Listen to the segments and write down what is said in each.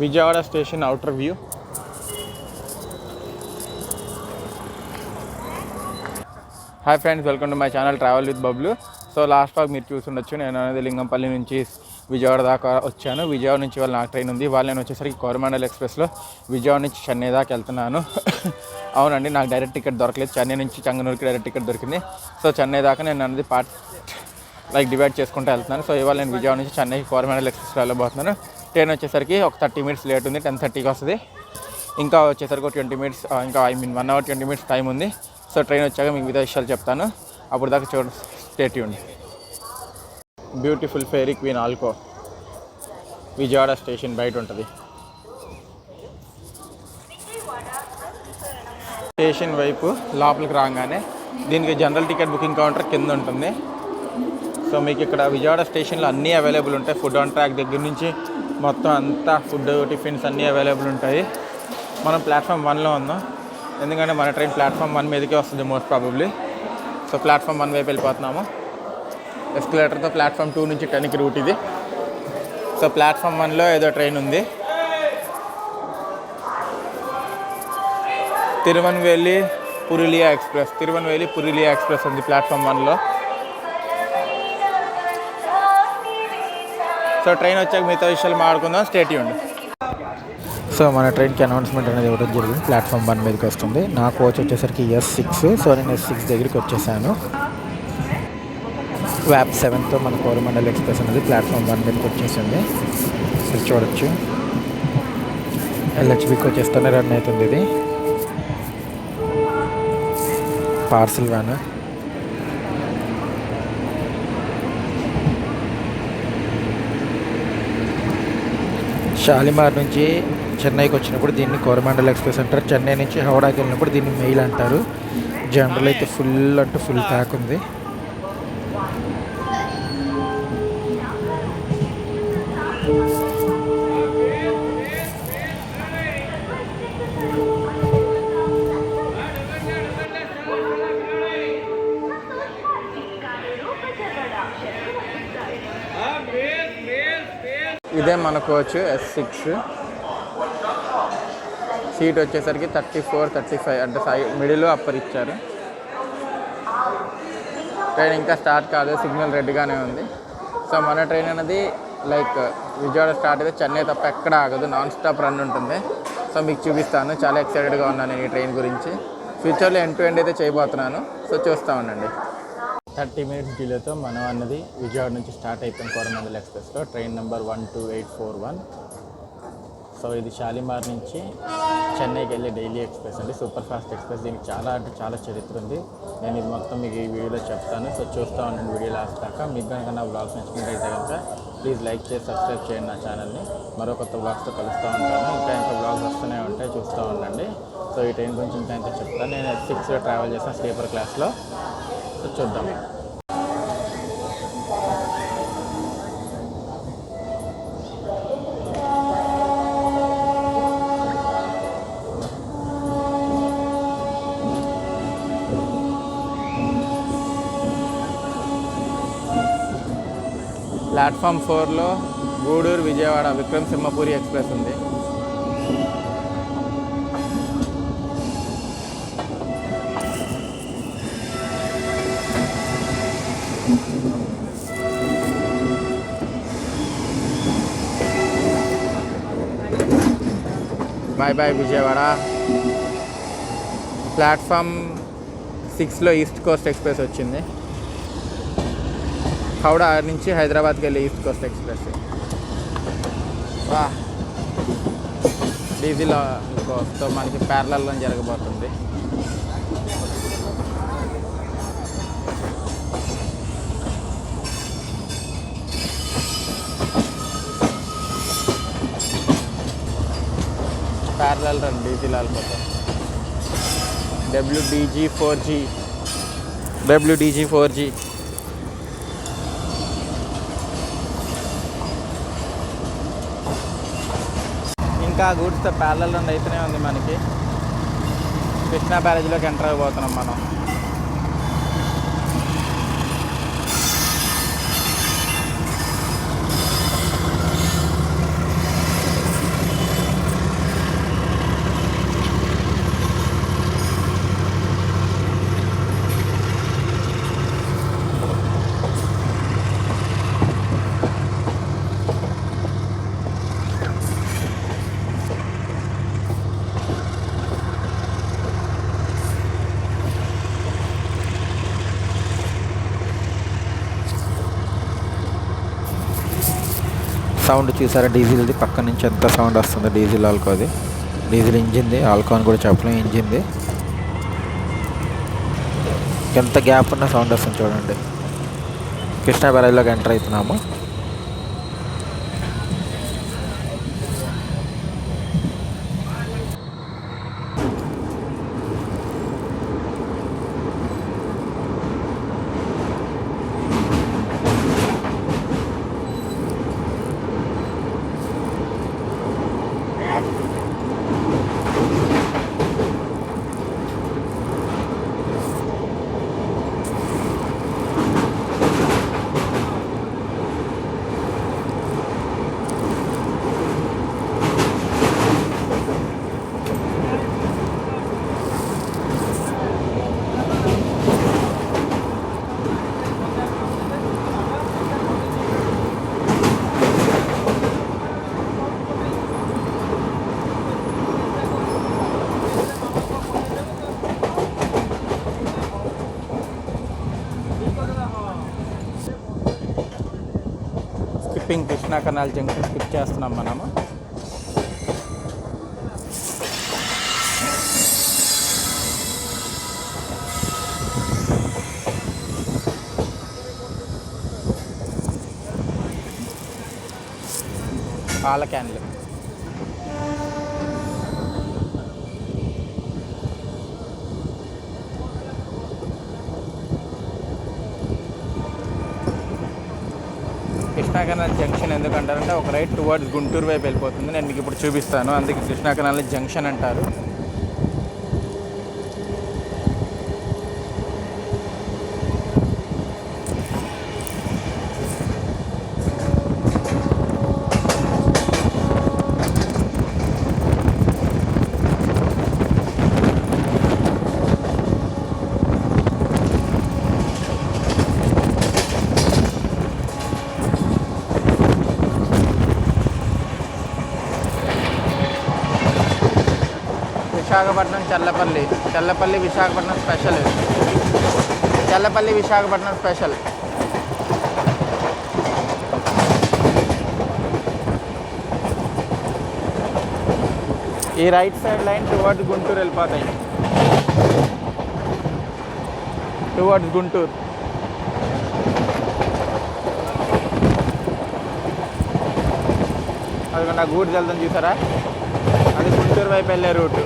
Vijayawada station outer view. Hi friends, welcome to my channel travel with Bablu. So last walk మీరు చూసుండొచ్చు, నేను అనేది లింగంపల్లి నుంచి విజయవాడ దాకా వచ్చాను. విజయవాడ నుంచి వాళ్ళు నాకు ట్రైన్ ఉంది. వాళ్ళు నేను వచ్చేసరికి కోరమండల్ ఎక్స్ప్రెస్లో విజయవాడ నుంచి చెన్నై దాకా వెళ్తున్నాను. అవునండి, నాకు డైరెక్ట్ టికెట్ దొరకలేదు. చెన్నై నుంచి చంగనూరుకి డైరెక్ట్ టికెట్ దొరికింది. సో చెన్నై దాకా నేను అనేది డివైడ్ చేసుకుంటూ వెళ్తున్నాను. సో ఇవాళ నేను విజయవాడ నుంచి చెన్నైకి కోరమండల్ ఎక్స్ప్రెస్లో వెళ్ళబోతున్నాను. ట్రైన్ వచ్చేసరికి ఒక 30 minutes లేట్ ఉంది. 10:30కి వస్తుంది. ఇంకా వచ్చేసరికి 20 minutes, ఇంకా 1 hour 20 minutes టైం ఉంది. సో ట్రైన్ వచ్చాక మీకు మిగతా విషయాలు చెప్తాను. అప్పుడు దాకా stay tuned. Beautiful fairy queen ALCO Vijayawada station బయట ఉంటుంది. స్టేషన్ వైపు లోపలికి రాగానే దీనికి జనరల్ టికెట్ బుకింగ్ కౌంటర్ కింద ఉంటుంది. సో మీకు ఇక్కడ విజయవాడ స్టేషన్లో అన్నీ అవైలబుల్ ఉంటాయి. ఫుడ్ ఆన్ ట్రాక్ దగ్గర నుంచి మొత్తం అంతా ఫుడ్, టిఫిన్స్ అన్నీ అవైలబుల్ ఉంటాయి. మనం ప్లాట్ఫామ్ 1లో ఉన్నాం, ఎందుకంటే మన ట్రైన్ ప్లాట్ఫామ్ 1 మీదకే వస్తుంది మోస్ట్ ప్రాబబ్లీ. సో ప్లాట్ఫామ్ 1 వైపు వెళ్ళిపోతున్నాము. ఎస్కలేటర్తో ప్లాట్ఫామ్ 2 నుంచి 10కి రూట్ ఇది. సో ప్లాట్ఫామ్ 1లో ఏదో ట్రైన్ ఉంది. తిరువన్వేలి పురులియా ఎక్స్ప్రెస్ ఉంది ప్లాట్ఫామ్ 1లో. సో ట్రైన్ వచ్చాక మిగతా విషయాలు మాట్లాడుకుందాం. Stay tuned. సో మన ట్రైన్కి అనౌన్స్మెంట్ అనేది ఇవ్వడం జరిగింది. ప్లాట్ఫామ్ 1 మీదకి వస్తుంది. నా కోచ్ వచ్చేసరికి S6. సో నేను S6 దగ్గరికి వచ్చేసాను. వ్యాప్ 7తో మన కోరమండల్ ఎక్స్ప్రెస్ అనేది ప్లాట్ఫామ్ 1 మీదకి వచ్చేసింది. మీరు చూడొచ్చు, LHBకి వచ్చేస్తూనే రన్ అవుతుంది. ఇది పార్సిల్ వ్యాన్. షాలిమార్ నుంచి చెన్నైకి వచ్చినప్పుడు దీన్ని కోరమండల్ ఎక్స్ప్రెస్ అంటారు. చెన్నై నుంచి హౌడాకి వెళ్ళినప్పుడు దీన్ని మెయిల్ అంటారు. జనరల్ అయితే ఫుల్ ప్యాక్ ఉంది. ఇదే మన కోచ్ S6. సీట్ వచ్చేసరికి 34, 35 అంటే మిడిల్లో అప్పర్ ఇచ్చారు. ట్రైన్ ఇంకా స్టార్ట్ కాదు, సిగ్నల్ రెడ్గానే ఉంది. సో మన ట్రైన్ అనేది విజయవాడ స్టార్ట్ అయితే చెన్నై తప్ప ఎక్కడ ఆగదు, నాన్ స్టాప్ రన్ ఉంటుంది. సో మీకు చూపిస్తాను. చాలా ఎక్సైటెడ్గా ఉన్నాను నేను ఈ ట్రైన్ గురించి. ఫ్యూచర్లో ఎండ్ టు ఎండ్ అయితే చేయబోతున్నాను. సో చూస్తూ ఉండండి. 30 minutes డిలేతో మనం అన్నది విజయవాడ నుంచి స్టార్ట్ అయిపోయింది కోరమండల్ ఎక్స్ప్రెస్లో. Train number 12841. సో ఇది షాలిమార్ నుంచి చెన్నైకి వెళ్ళే డైలీ ఎక్స్ప్రెస్ అండి, సూపర్ ఫాస్ట్ ఎక్స్ప్రెస్. దీనికి చాలా చరిత్ర ఉంది. నేను ఇది మొత్తం మీకు ఈ వీడియోలో చెప్తాను. సో చూస్తూ ఉండండి వీడియో లాస్ట్ దాకా. మీకు కనుక నా బ్లాగ్స్ నచ్చినట్టయితే కనుక ప్లీజ్ లైక్ చేసి సబ్స్క్రైబ్ చేయండి నా ఛానల్ని. మరో కొత్త బ్లాగ్స్తో కలుస్తూ ఉంటాను. ఇంకా బ్లాగ్స్ వస్తూనే ఉంటాయి, చూస్తూ ఉండండి. సో ఈ ట్రైన్ గురించి ఇంకా చెప్తాను. నేను S6లో ట్రావెల్ చేస్తాను స్లీపర్ క్లాస్లో. సో చూద్దాం. ప్లాట్ఫామ్ 4లో గూడూరు విజయవాడ విక్రమసింహపురి ఎక్స్ప్రెస్ ఉంది. బాయ్ విజయవాడ. ప్లాట్ఫామ్ 6లో ఈస్ట్ కోస్ట్ ఎక్స్ప్రెస్ వచ్చింది. హౌడా నుంచి హైదరాబాద్కి వెళ్ళే ఈస్ట్ కోస్ట్ ఎక్స్ప్రెస్. డీజిల్ కోస్ట్తో మనకి ప్యారలల్లో జరగబోతుంది. ప్యారలల్ రన్ డీజిల్ ఆల్కోతో. WDG4G. ఇంకా గూడ్స్తో ప్యారలల్ రన్ అయితేనే ఉంది మనకి. కృష్ణా బ్యారేజ్లోకి ఎంటర్ అయిపోతున్నాం మనం. సౌండ్ చూసారా డీజిల్ది, పక్క నుంచి ఎంత సౌండ్ వస్తుందో. డీజిల్ ఆల్కోది, డీజిల్ ఇంజిన్ది, ఆల్కో అని కూడా చెప్పలేం, ఇంజిన్ది. ఎంత గ్యాప్ ఉన్న సౌండ్ వస్తుంది చూడండి. కృష్ణా బ్యారేజ్లోకి ఎంటర్ అవుతున్నాము. Skipping Krishna canal junction skip చేస్తున్నాం మనము. పాల క్యాన్లు. కృష్ణా కెనాల్ జంక్షన్ ఎందుకంటారంటే ఒక రైట్ టువర్డ్స్ గుంటూరు వైపు వెళ్ళిపోతుంది. నేను మీకు ఇప్పుడు చూపిస్తాను. అందుకే కృష్ణా కెనాల్ జంక్షన్ అంటారు. విశాఖపట్నం చల్లపల్లి విశాఖపట్నం స్పెషల్. చల్లపల్లి విశాఖపట్నం స్పెషల్. ఈ right side line towards Guntur వెళ్ళిపోతాయి. టువర్డ్స్ గుంటూరు. అదిగోండి ఆ గూడ్స్ వెళ్తాం చూసారా, అది గుంటూరు వైపు వెళ్ళే రూటు.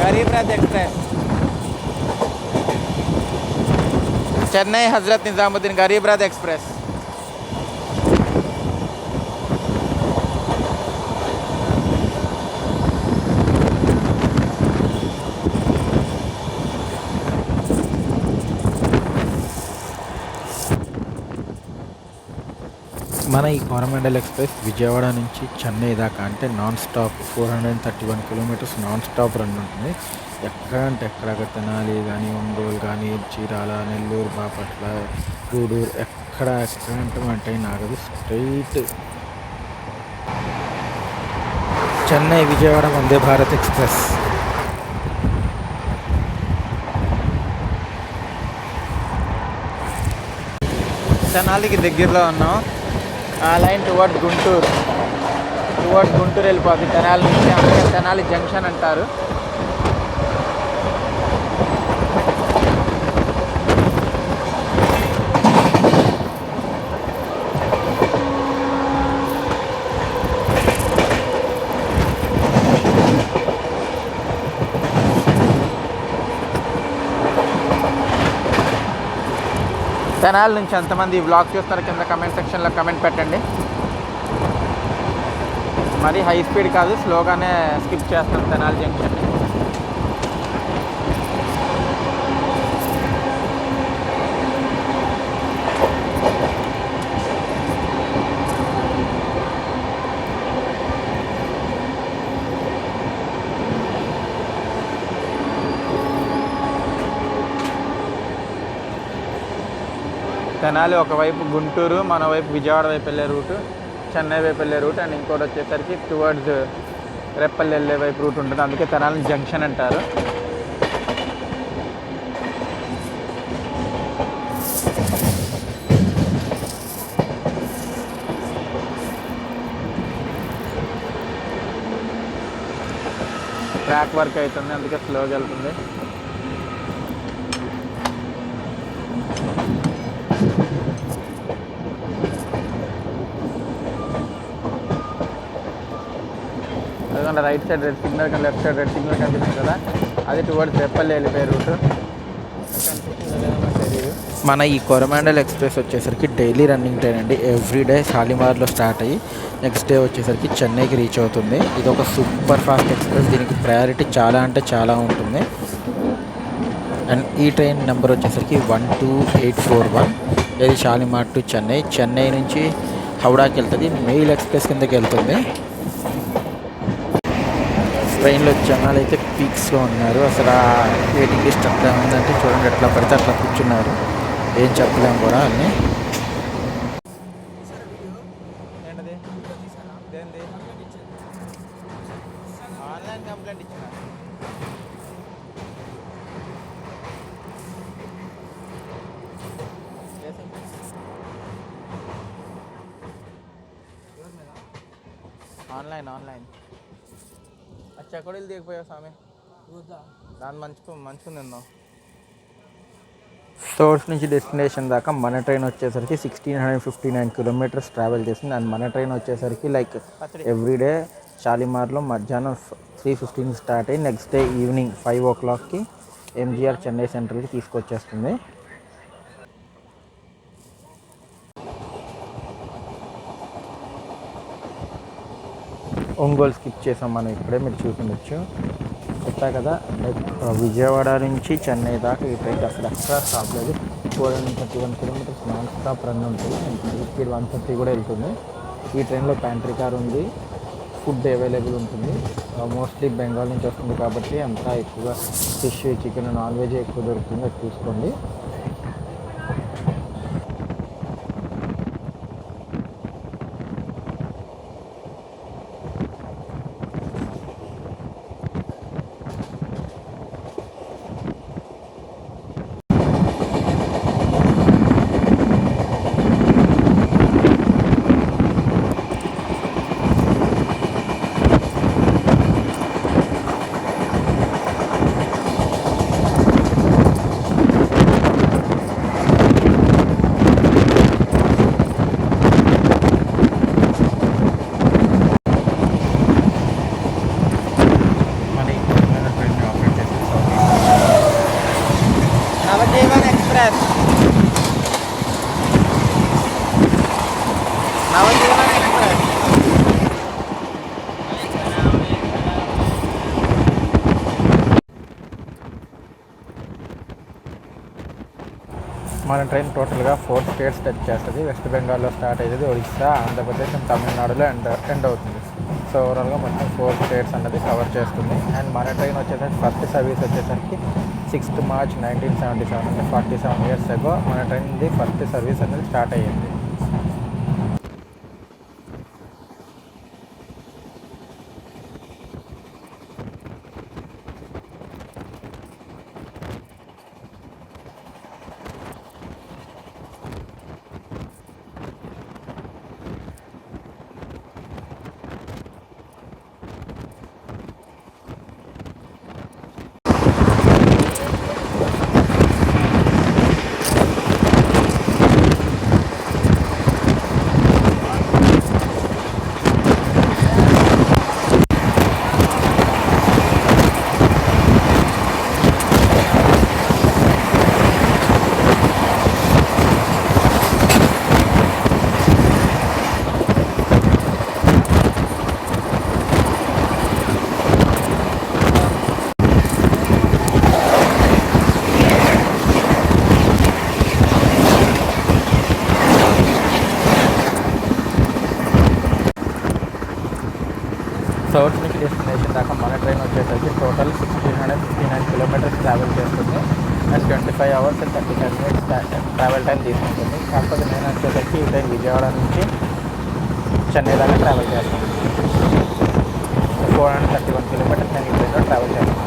गरीब रथ एक्सप्रेस चेन्नई हजरत निजामुद्दीन गरीब रथ एक्सप्रेस. మన ఈ కోరమండల్ ఎక్స్ప్రెస్ విజయవాడ నుంచి చెన్నై దాకా అంటే non stop 431 kilometres non stop run ఉంటుంది. ఎక్కడ అంటే ఎక్కడ తెనాలి కానీ, ఒంగోలు కానీ, చీరాల, నెల్లూరు, బాపట్ల, గూడూరు, ఎక్కడ అంటే ఆగదు. Straight Chennai Vijayawada Vande Bharat express. తెనాలికి దగ్గరలో ఉన్నాం. ఆ లైన్ టువర్డ్స్ గుంటూరు వెళ్ళిపోతుంది తెనాలి నుంచి. అందుకే తెనాలి జంక్షన్ అంటారు. తెనాలి నుంచి ఎంతమంది ఈ వ్లాగ్ చూస్తున్నారు కింద కమెంట్ సెక్షన్లో కమెంట్ పెట్టండి. మరి హై స్పీడ్ కాదు, స్లోగానే స్కిప్ చేస్తాం తెనాలి జంక్షన్ని. తెనాలి ఒకవైపు గుంటూరు, మన వైపు విజయవాడ వైపు వెళ్ళే రూటు, చెన్నై వైపు వెళ్ళే రూట్, అండ్ ఇంకోటి వచ్చేసరికి టువర్డ్స్ రెప్పల్లి వెళ్ళే వైపు రూట్ ఉంటుంది. అందుకే తెనాలి జంక్షన్ అంటారు. ట్రాక్ వర్క్ అవుతుంది, అందుకే స్లోగా వెళ్తుంది. ఎందుకంటే రైట్ సైడ్ రెడ్ సిగ్నల్ కానీ లెఫ్ట్ సైడ్ రెడ్ సిగ్నల్ కనిపిస్తుంది కదా, అది టువర్డ్స్ రెప్పల్లి వెళ్ళిపోయే రూట్. మన ఈ కొరమాండల్ ఎక్స్ప్రెస్ వచ్చేసరికి డైలీ రన్నింగ్ ట్రైన్ అండి. ఎవ్రీడే షాలిమార్లో స్టార్ట్ అయ్యి నెక్స్ట్ డే వచ్చేసరికి చెన్నైకి రీచ్ అవుతుంది. ఇది ఒక సూపర్ ఫాస్ట్ ఎక్స్ప్రెస్. దీనికి ప్రయారిటీ చాలా అంటే చాలా ఉంటుంది. అండ్ ఈ ట్రైన్ నెంబర్ వచ్చేసరికి 12841. ఇది షాలిమార్ టు చెన్నై. చెన్నై నుంచి హౌడాకి వెళ్తుంది. మెయిల్ ఎక్స్ప్రెస్ కిందకి వెళ్తుంది. ట్రైన్లో జనాలు అయితే పీక్స్లో ఉన్నారు. అసలు వెయిటింగ్ లిస్ట్ అట్లా ఉందంటే చూడండి, ఎట్లా పడితే అట్లా కూర్చున్నారు. ఏం చెప్పలేము కూడా అన్నీ. ఆన్లైన్ కంప్లైంట్ ఇచ్చిన ఆన్లైన్ చెక్కడీలు దిగిపోయావు స్వామి, దాని మంచుకుంది. సోర్స్ నుంచి డెస్టినేషన్ దాకా మన ట్రైన్ వచ్చేసరికి 1659 కిలోమీటర్స్ ట్రావెల్ చేసింది. అండ్ మన ట్రైన్ వచ్చేసరికి లైక్ ఎవ్రీడే షాలిమార్లో మధ్యాహ్నం 3:15 స్టార్ట్ అయ్యి నెక్స్ట్ డే ఈవినింగ్ 5 o'clockకి ఎంజీఆర్ చెన్నై సెంట్రల్కి తీసుకొచ్చేస్తుంది. ఒంగోలు స్కిప్ చేసాం మనం, ఇప్పుడే మీరు చూపించచ్చు. చెప్పా కదా, విజయవాడ నుంచి చెన్నై దాకా ఈ ట్రైన్ అసలు ఎక్స్ట్రా స్టాప్ లేదు. 431 కిలోమీటర్స్ నాన్ స్టాప్ రన్ ఉంటుంది. స్పీడ్ 150 కూడా వెళ్తుంది. ఈ ట్రైన్లో ప్యాంట్రీ కార్ ఉంది, ఫుడ్ అవైలబుల్ ఉంటుంది. మోస్ట్లీ బెంగాల్ నుంచి వస్తుంది కాబట్టి అంతా ఎక్కువగా ఫిష్, చికెన్, నాన్ వెజ్ ఎక్కువ దొరుకుతుంది. అది చూసుకోండి. మన ట్రైన్ టోటల్గా 4 స్టేట్స్ టచ్ చేస్తుంది. వెస్ట్ బెంగాల్లో స్టార్ట్ అయ్యేది, ఒడిస్సా, ఆంధ్రప్రదేశ్ అండ్ తమిళనాడులో ఎండ్ అవుతుంది. సో ఓవరాల్గా మొత్తం 4 స్టేట్స్ అన్నది కవర్ చేస్తుంది. అండ్ మన ట్రైన్ వచ్చేసరికి ఫస్ట్ సర్వీస్ వచ్చేసరికి 6th March 1977, అంటే 47 years ago మన ట్రైన్ది ఫస్ట్ సర్వీస్ అనేది స్టార్ట్ అయ్యింది. సౌత్ నుంచి డెస్టినేషన్ దాకా మన ట్రైన్ వచ్చేసరికి టోటల్ 1659 కిలోమీటర్స్ ట్రావెల్ చేస్తుంది. And 25 hours and 35 minutes travel time తీసుకుంటుంది. కాకపోతే నేను వచ్చేసరికి ఈ టైం విజయవాడ నుంచి చెన్నై దాకా ట్రావెల్ చేస్తాను. 431 కిలోమీటర్స్ నేను ఈ ట్రైన్లో ట్రావెల్ చేస్తాను.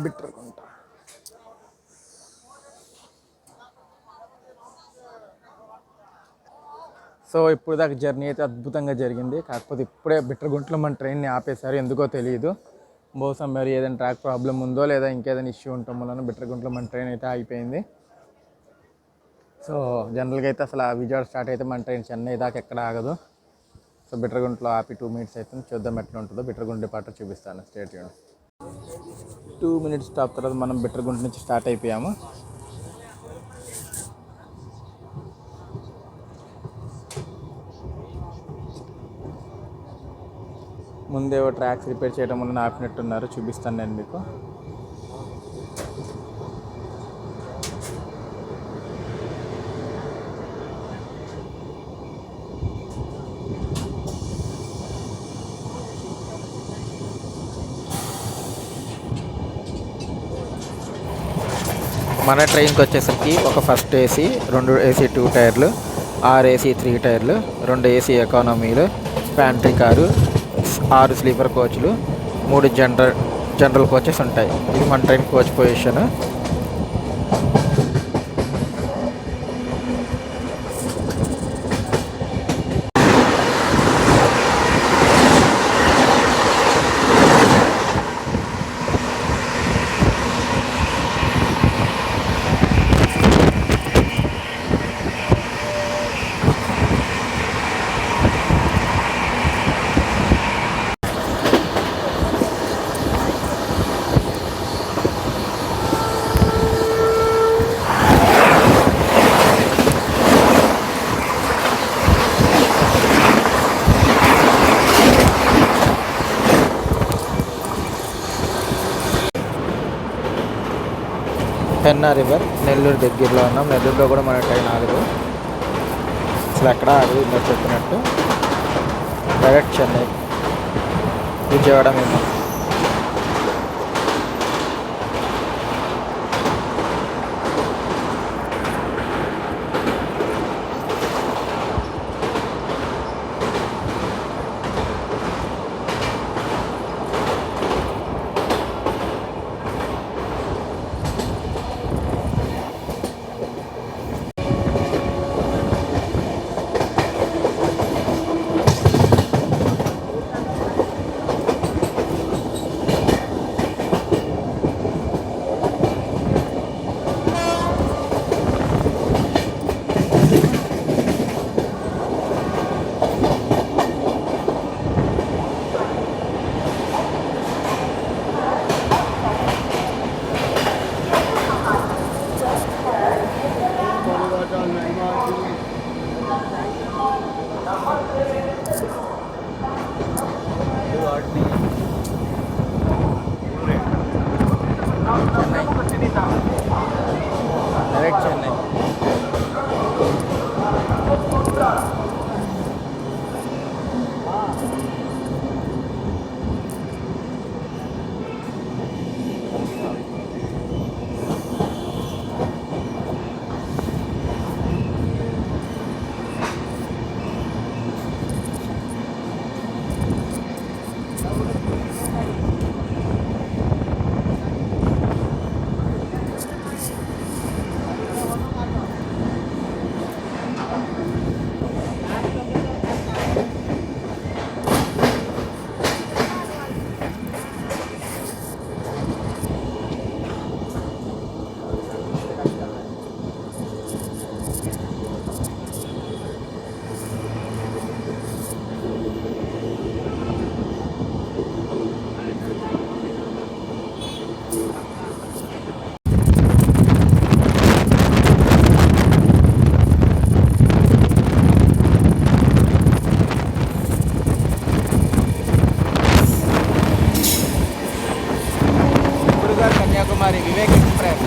బిట్రగుంట. సో ఇప్పుడు దాకా జర్నీ అయితే అద్భుతంగా జరిగింది. కాకపోతే ఇప్పుడే బిట్రగుంటలో మన ట్రైన్ని ఆపేశారు, ఎందుకో తెలియదు. బహుశా మరి ఏదైనా ట్రాక్ ప్రాబ్లం ఉందో లేదా ఇంకేదైనా ఇష్యూ ఉండటం వలన బిట్రగుంటలో మన ట్రైన్ అయితే ఆగిపోయింది. సో జనరల్గా అయితే అసలు విజయవాడ స్టార్ట్ అయితే మన ట్రైన్ చెన్నై దాకా ఎక్కడ ఆగదు. సో బిట్రగుంటలో ఆపి 2 minutes అవుతుంది. చూద్దాం ఎట్లా ఉంటుందో. బిట్రగుంట డిపార్టర్ చూపిస్తాను. స్టేట్ చేయండి. 2 minutes స్టాప్ తర్వాత మనం బిట్రగుంట నుంచి స్టార్ట్ అయిపోయాము. ముందేవో ట్రాక్స్ రిపేర్ చేయడం వల్ల ఆపినట్టున్నారు, చూపిస్తాను నేను మీకు. మన ట్రైన్కి వచ్చేసరికి ఒక ఫస్ట్ ఏసీ, 2 ఏసీ 2 టైర్లు, 6 ఏసీ 3 టైర్లు, 2 ఏసీ ఎకానమీలు, ప్యాంట్రీ కారు, 6 స్లీపర్ కోచ్లు, 3 జనరల్ కోచెస్ ఉంటాయి. ఇది మన train coach position. Penna river, Nellore దగ్గరలో ఉన్నాం. నెల్లూరులో కూడా మన ట్రైన్ ఆగదు, అసలు ఎక్కడ ఆగదు. మీరు చెప్పినట్టు డైరెక్ట్ చెన్నై, విజయవాడ మేము. Kanyakumari Vivek express.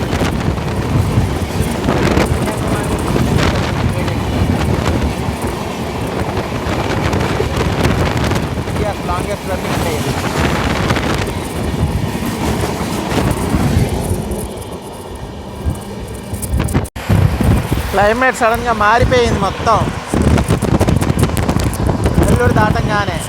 India's longest running train. Climate సడన్గా మారిపోయింది మొత్తం నెల్లూరు దాటంగానే.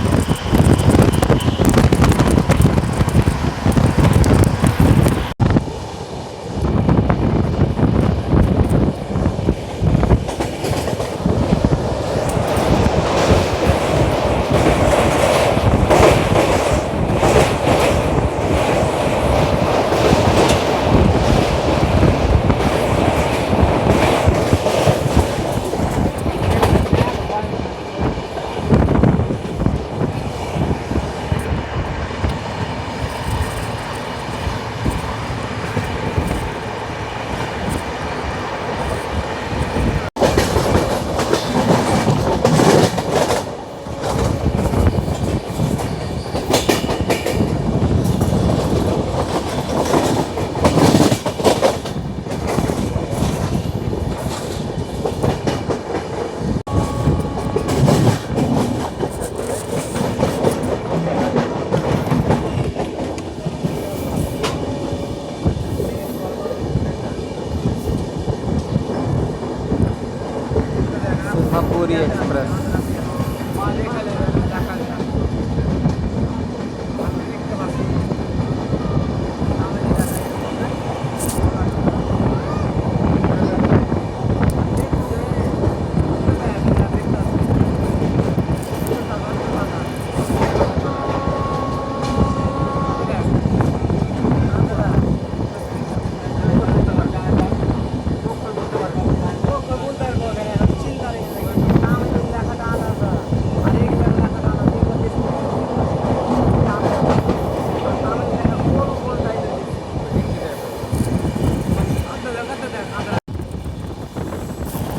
సింహపూరి ఎక్స్ప్రెస్.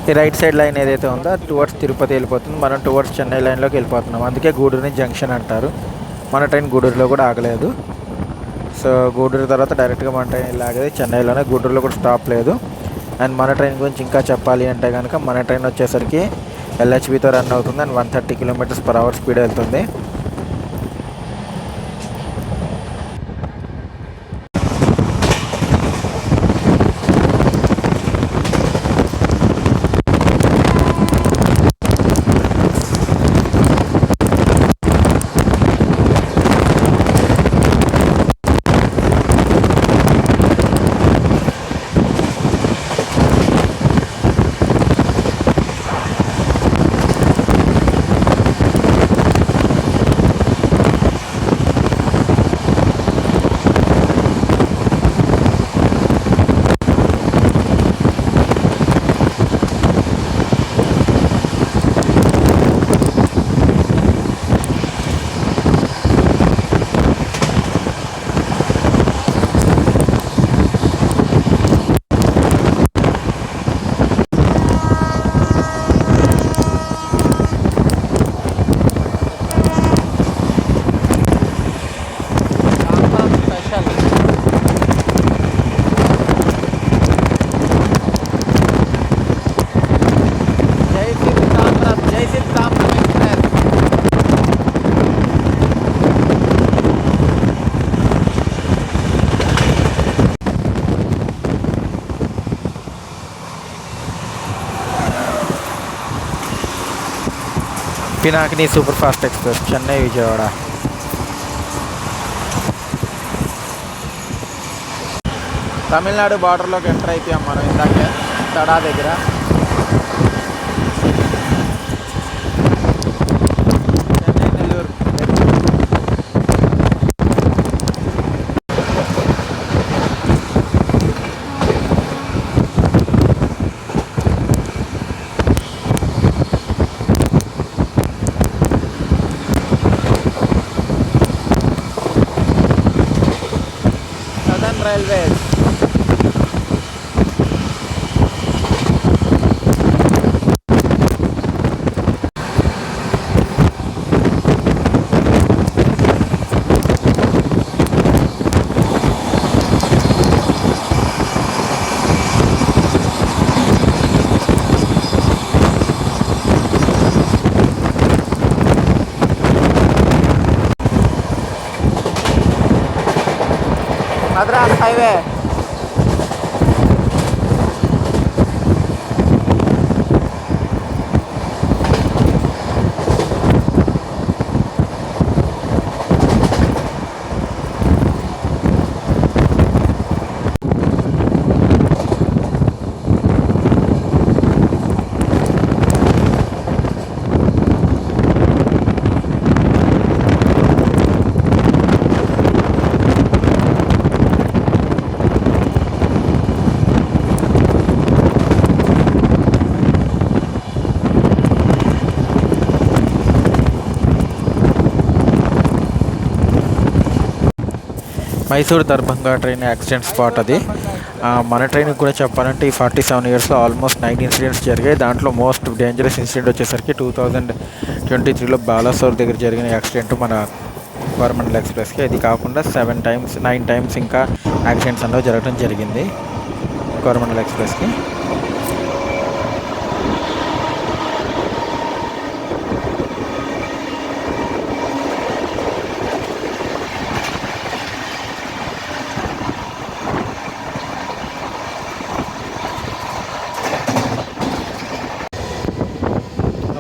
ఈ రైట్ సైడ్ లైన్ ఏదైతే ఉందో టువర్డ్స్ తిరుపతి వెళ్ళిపోతుంది. మనం టువర్డ్స్ చెన్నై లైన్లోకి వెళ్ళిపోతున్నాం. అందుకే గూడూరుని జంక్షన్ అంటారు. మన ట్రైన్ గూడూరులో కూడా ఆగలేదు. సో గూడూరు తర్వాత డైరెక్ట్గా మన ట్రైన్ లాగేది చెన్నైలోనే. గూడూరులో కూడా స్టాప్ లేదు. అండ్ మన ట్రైన్ గురించి ఇంకా చెప్పాలి అంటే కనుక మన ట్రైన్ వచ్చేసరికి LHBతో రన్ అవుతుంది. అండ్ 130 km/h స్పీడ్ వెళ్తుంది. Pinakini super fast express Chennai Vijayawada. Tamil Nadu బార్డర్లోకి ఎంటర్ అయిపోయాం మనం ఇందాకే తడా దగ్గర. Chennai Nellore. Railways. Madras highway. Mysore Darbhanga train accident spot అది. మన ట్రైన్కి కూడా చెప్పాలంటే ఈ 47 ఇయర్స్లో ఆల్మోస్ట్ 9 ఇన్సిడెంట్స్ జరిగాయి. దాంట్లో మోస్ట్ డేంజరస్ ఇన్సిడెంట్ వచ్చేసరికి 2023లో బాలాసోర్ దగ్గర జరిగిన యాక్సిడెంట్ మన కోరమండల్ ఎక్స్ప్రెస్కి. అది కాకుండా 9 టైమ్స్ ఇంకా యాక్సిడెంట్స్ అనేవి జరగడం జరిగింది కోరమండల్ ఎక్స్ప్రెస్కి.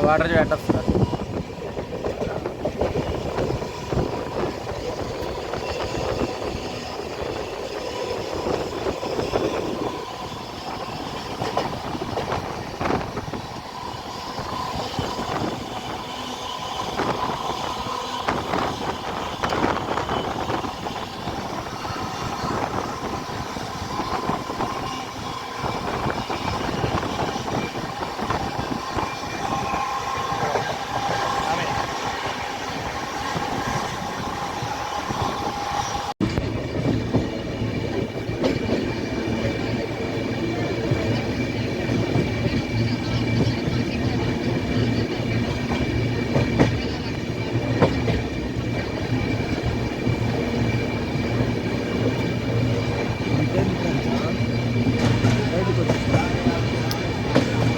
వాటర్ పెట్టేస్తున్నారు.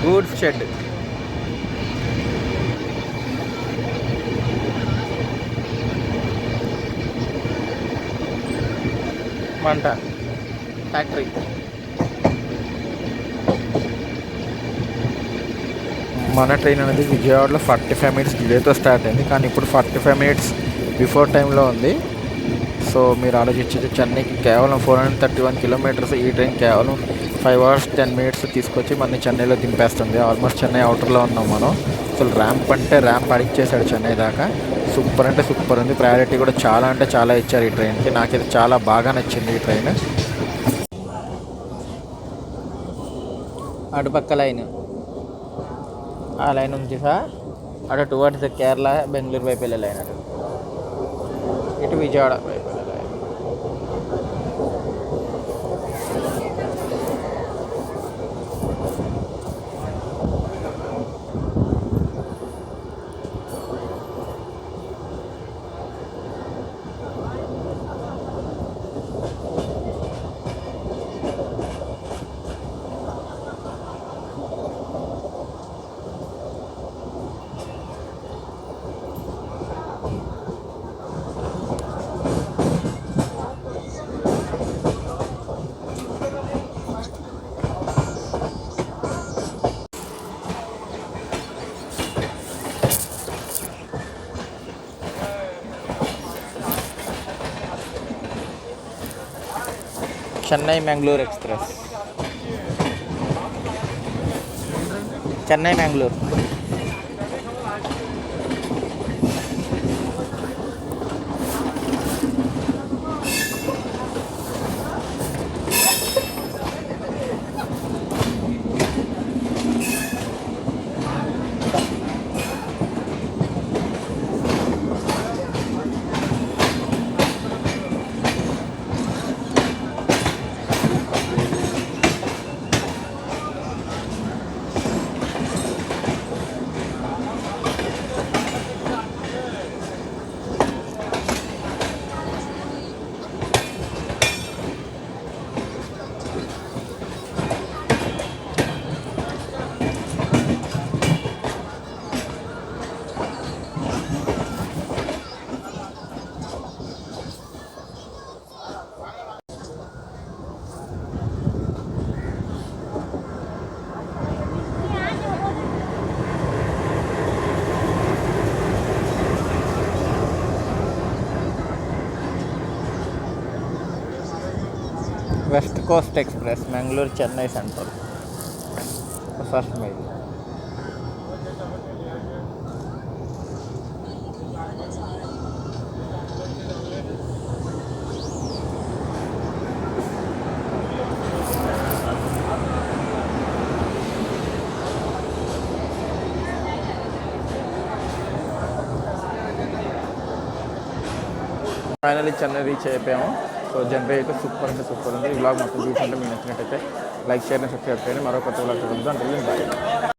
Goods shed. మంట ఫ్యాక్టరీ. మన ట్రైన్ అనేది విజయవాడలో 45 మినిట్స్ డిలేతో స్టార్ట్ అయింది, కానీ ఇప్పుడు 45 మినిట్స్ బిఫోర్ టైంలో ఉంది. సో మీరు ఆలోచించే చెన్నైకి కేవలం 431 కిలోమీటర్స్. ఈ ట్రైన్ కేవలం 5 hours 10 minutes తీసుకొచ్చి మన చెన్నైలో దింపేస్తుంది. ఆల్మోస్ట్ చెన్నై అవుటర్లో ఉన్నాం మనం. అసలు ర్యాంప్ అంటే ర్యాంప్ అడిచేసాడు చెన్నై దాకా. సూపర్ అంటే సూపర్ ఉంది. ప్రయారిటీ కూడా చాలా అంటే చాలా ఇచ్చారు ఈ ట్రైన్కి. నాకైతే చాలా బాగా నచ్చింది ఈ ట్రైన్. అటుపక్క లైన్, ఆ లైన్ ఉంది సార్. అటు టువర్డ్స్ కేరళ బెంగళూరు వైపు వెళ్ళే లైన్, అటు ఇటు విజయవాడ వైపు వెళ్ళే line. Chennai Mangalore express. Chennai Mangalore. West Coast express Mangalore Chennai central first mail. Finally Chennai reach అయిపోయాము. సో జర్నీ అయితే సూపర్ అంటే సూపర్ ఉంది. ఈ వ్లాగ్ మొత్తం చూసుకుంటే మీకు నచ్చినట్టయితే లైక్, షేర్ అండ్ సబ్స్క్రైబ్ చేయండి. మరో కొత్త వ్లాగ్ చూద్దాం. బాయ్.